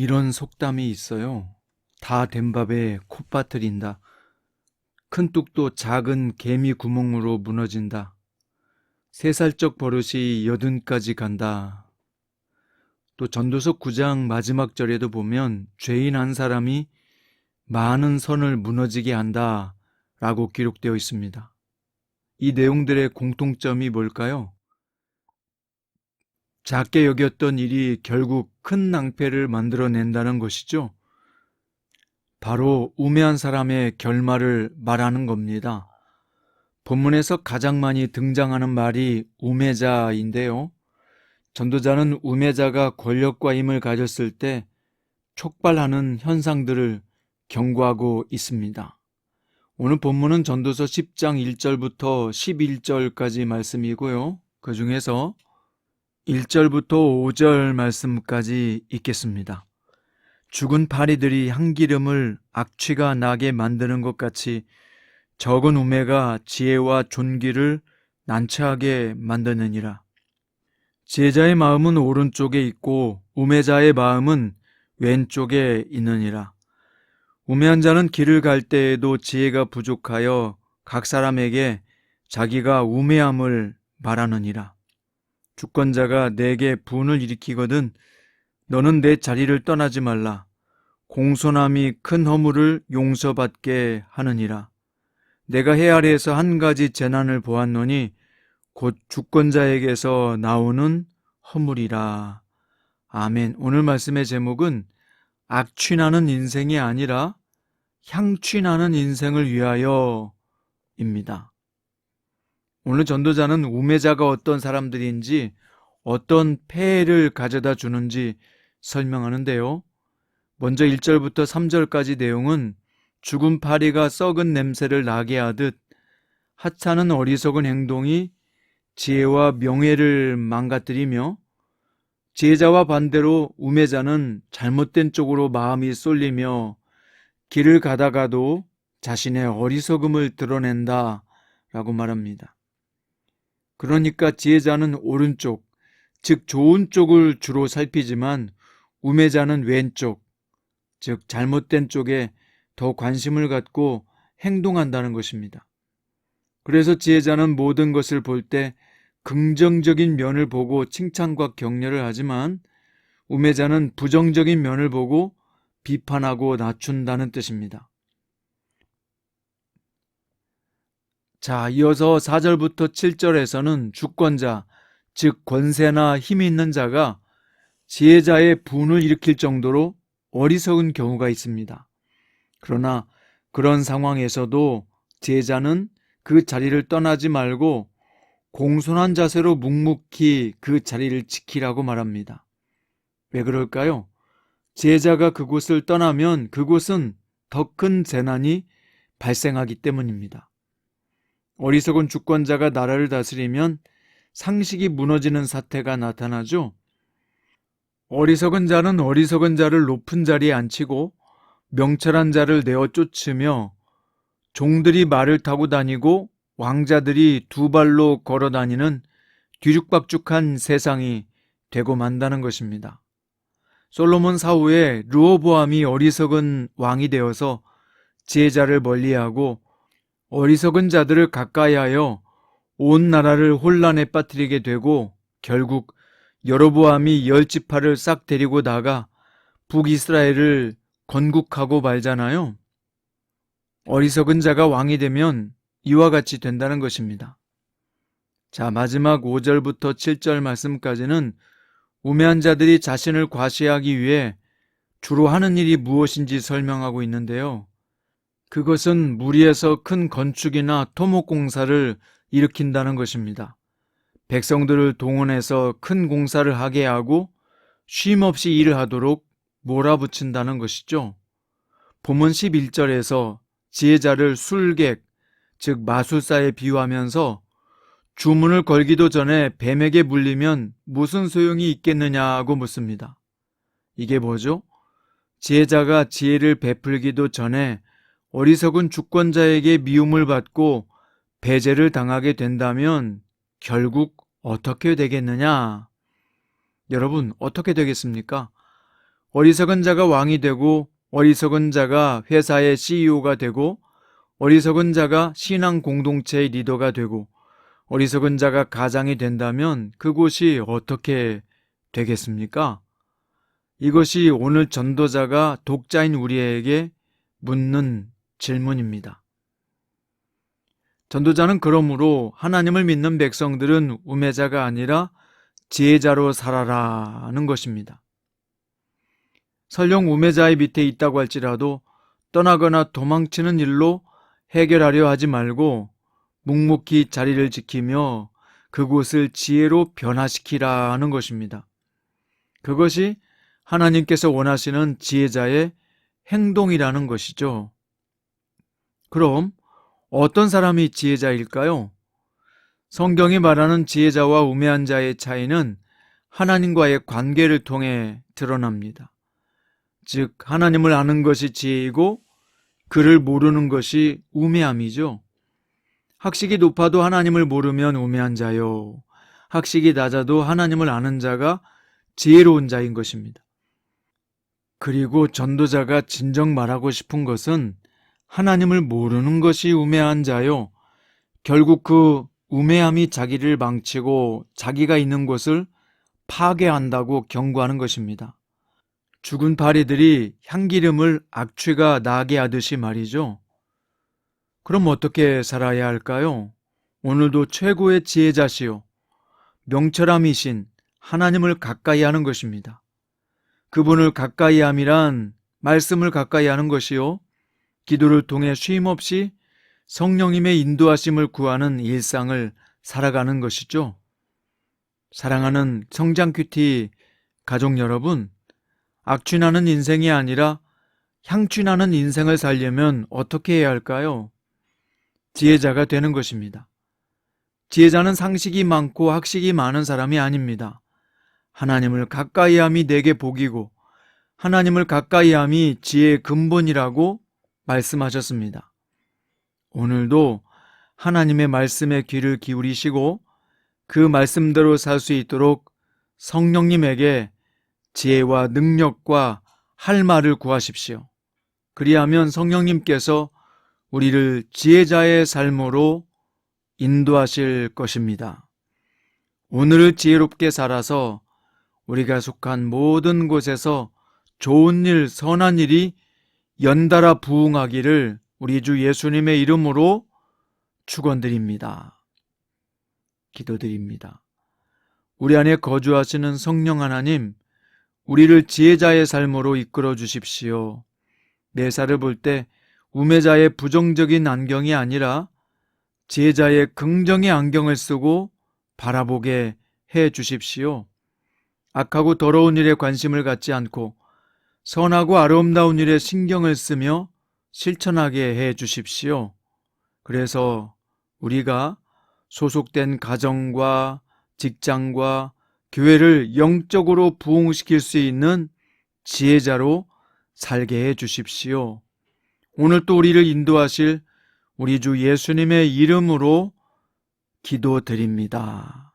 이런 속담이 있어요. 다 된 밥에 콧바틀인다. 큰 뚝도 작은 개미 구멍으로 무너진다. 3살적 버릇이 80까지 간다. 또 전도서 9장 마지막 절에도 보면 죄인 한 사람이 많은 선을 무너지게 한다 라고 기록되어 있습니다. 이 내용들의 공통점이 뭘까요? 작게 여겼던 일이 결국 큰 낭패를 만들어낸다는 것이죠. 바로 우매한 사람의 결말을 말하는 겁니다. 본문에서 가장 많이 등장하는 말이 우매자인데요. 전도자는 우매자가 권력과 힘을 가졌을 때 촉발하는 현상들을 경고하고 있습니다. 오늘 본문은 전도서 10장 1절부터 11절까지 말씀이고요. 그 중에서 1절부터 5절 말씀까지 읽겠습니다. 죽은 파리들이 향기름을 악취가 나게 만드는 것 같이 적은 우매가 지혜와 존귀를 난처하게 만드느니라. 지혜자의 마음은 오른쪽에 있고 우매자의 마음은 왼쪽에 있느니라. 우매한 자는 길을 갈 때에도 지혜가 부족하여 각 사람에게 자기가 우매함을 말하느니라. 주권자가 내게 분을 일으키거든 너는 내 자리를 떠나지 말라. 공손함이 큰 허물을 용서받게 하느니라. 내가 해 아래에서 한 가지 재난을 보았노니 곧 주권자에게서 나오는 허물이라. 아멘. 오늘 말씀의 제목은 악취나는 인생이 아니라 향취나는 인생을 위하여입니다. 오늘 전도자는 우매자가 어떤 사람들인지 어떤 폐해를 가져다 주는지 설명하는데요. 먼저 1절부터 3절까지 내용은 죽은 파리가 썩은 냄새를 나게 하듯 하찮은 어리석은 행동이 지혜와 명예를 망가뜨리며 지혜자와 반대로 우매자는 잘못된 쪽으로 마음이 쏠리며 길을 가다가도 자신의 어리석음을 드러낸다 라고 말합니다. 그러니까 지혜자는 오른쪽, 즉 좋은 쪽을 주로 살피지만 우매자는 왼쪽, 즉 잘못된 쪽에 더 관심을 갖고 행동한다는 것입니다. 그래서 지혜자는 모든 것을 볼 때 긍정적인 면을 보고 칭찬과 격려를 하지만 우매자는 부정적인 면을 보고 비판하고 낮춘다는 뜻입니다. 자, 이어서 4절부터 7절에서는 주권자, 즉 권세나 힘이 있는 자가 지혜자의 분을 일으킬 정도로 어리석은 경우가 있습니다. 그러나 그런 상황에서도 지혜자는 그 자리를 떠나지 말고 공손한 자세로 묵묵히 그 자리를 지키라고 말합니다. 왜 그럴까요? 지혜자가 그곳을 떠나면 그곳은 더 큰 재난이 발생하기 때문입니다. 어리석은 주권자가 나라를 다스리면 상식이 무너지는 사태가 나타나죠. 어리석은 자는 어리석은 자를 높은 자리에 앉히고 명철한 자를 내어 쫓으며 종들이 말을 타고 다니고 왕자들이 두 발로 걸어 다니는 뒤죽박죽한 세상이 되고 만다는 것입니다. 솔로몬 사후에 르호보암이 어리석은 왕이 되어서 지혜자를 멀리하고 어리석은 자들을 가까이하여 온 나라를 혼란에 빠뜨리게 되고 결국 여로보암이 10지파를 싹 데리고 나가 북이스라엘을 건국하고 말잖아요. 어리석은 자가 왕이 되면 이와 같이 된다는 것입니다. 자, 마지막 5절부터 7절 말씀까지는 우매한 자들이 자신을 과시하기 위해 주로 하는 일이 무엇인지 설명하고 있는데요. 그것은 무리해서 큰 건축이나 토목공사를 일으킨다는 것입니다. 백성들을 동원해서 큰 공사를 하게 하고 쉼없이 일을 하도록 몰아붙인다는 것이죠. 본문 11절에서 지혜자를 술객, 즉 마술사에 비유하면서 주문을 걸기도 전에 뱀에게 물리면 무슨 소용이 있겠느냐고 묻습니다. 이게 뭐죠? 지혜자가 지혜를 베풀기도 전에 어리석은 주권자에게 미움을 받고 배제를 당하게 된다면 결국 어떻게 되겠느냐? 여러분, 어떻게 되겠습니까? 어리석은 자가 왕이 되고 어리석은 자가 회사의 CEO가 되고 어리석은 자가 신앙 공동체의 리더가 되고 어리석은 자가 가장이 된다면 그곳이 어떻게 되겠습니까? 이것이 오늘 전도자가 독자인 우리에게 묻는 질문입니다. 전도자는 그러므로 하나님을 믿는 백성들은 우매자가 아니라 지혜자로 살아라는 것입니다. 설령 우매자의 밑에 있다고 할지라도 떠나거나 도망치는 일로 해결하려 하지 말고 묵묵히 자리를 지키며 그곳을 지혜로 변화시키라는 것입니다. 그것이 하나님께서 원하시는 지혜자의 행동이라는 것이죠. 그럼 어떤 사람이 지혜자일까요? 성경이 말하는 지혜자와 우매한 자의 차이는 하나님과의 관계를 통해 드러납니다. 즉, 하나님을 아는 것이 지혜이고 그를 모르는 것이 우매함이죠. 학식이 높아도 하나님을 모르면 우매한 자요. 학식이 낮아도 하나님을 아는 자가 지혜로운 자인 것입니다. 그리고 전도자가 진정 말하고 싶은 것은 하나님을 모르는 것이 우매한 자요. 결국 그 우매함이 자기를 망치고 자기가 있는 곳을 파괴한다고 경고하는 것입니다. 죽은 파리들이 향기름을 악취가 나게 하듯이 말이죠. 그럼 어떻게 살아야 할까요? 오늘도 최고의 지혜자시요 명철함이신 하나님을 가까이 하는 것입니다. 그분을 가까이 함이란 말씀을 가까이 하는 것이요 기도를 통해 쉼없이 성령님의 인도하심을 구하는 일상을 살아가는 것이죠. 사랑하는 성장큐티 가족 여러분, 악취나는 인생이 아니라 향취나는 인생을 살려면 어떻게 해야 할까요? 지혜자가 되는 것입니다. 지혜자는 상식이 많고 학식이 많은 사람이 아닙니다. 하나님을 가까이함이 내게 복이고 하나님을 가까이함이 지혜의 근본이라고 말씀하셨습니다. 오늘도 하나님의 말씀에 귀를 기울이시고 그 말씀대로 살 수 있도록 성령님에게 지혜와 능력과 할 말을 구하십시오. 그리하면 성령님께서 우리를 지혜자의 삶으로 인도하실 것입니다. 오늘을 지혜롭게 살아서 우리가 속한 모든 곳에서 좋은 일, 선한 일이 연달아 부응하기를 우리 주 예수님의 이름으로 축원드립니다. 기도드립니다. 우리 안에 거주하시는 성령 하나님, 우리를 지혜자의 삶으로 이끌어 주십시오. 매사를 볼 때 우매자의 부정적인 안경이 아니라 지혜자의 긍정의 안경을 쓰고 바라보게 해 주십시오. 악하고 더러운 일에 관심을 갖지 않고 선하고 아름다운 일에 신경을 쓰며 실천하게 해 주십시오. 그래서 우리가 소속된 가정과 직장과 교회를 영적으로 부흥시킬 수 있는 지혜자로 살게 해 주십시오. 오늘 또 우리를 인도하실 우리 주 예수님의 이름으로 기도드립니다.